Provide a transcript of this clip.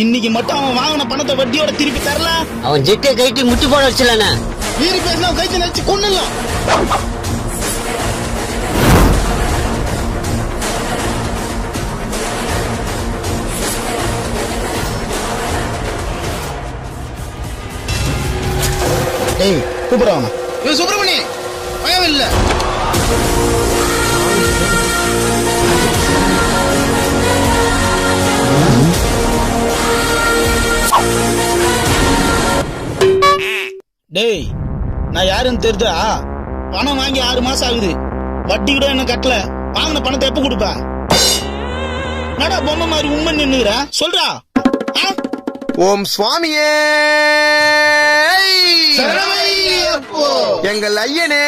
இன்னைக்கு மட்டும் அவன் வாங்கின பணத்தை வட்டியோட திருப்பி தரல, அவன் ஜெட்டை கைட்டி முட்டி போட வச்சலானே. வீடு பேசினா கைத்து நினைச்சு கொண்டுலாம். டேய் கூப்பிடுறான் இவன் சுப்பிரமணி பயம் இல்ல. டேய் நான் யாருன்னு தெரியுதா? பணம் வாங்கி 6 மாசம் ஆகுது, வட்டி கூட என்ன கட்டல. வாங்கின பணத்தை எப்ப கொடுப்ப? நடா பொம்மை மாதிரி உண்மை நின்னுகிற, சொல்றா. ஓம் சுவாமியே சரணையப்போ, எங்கள் ஐயனே.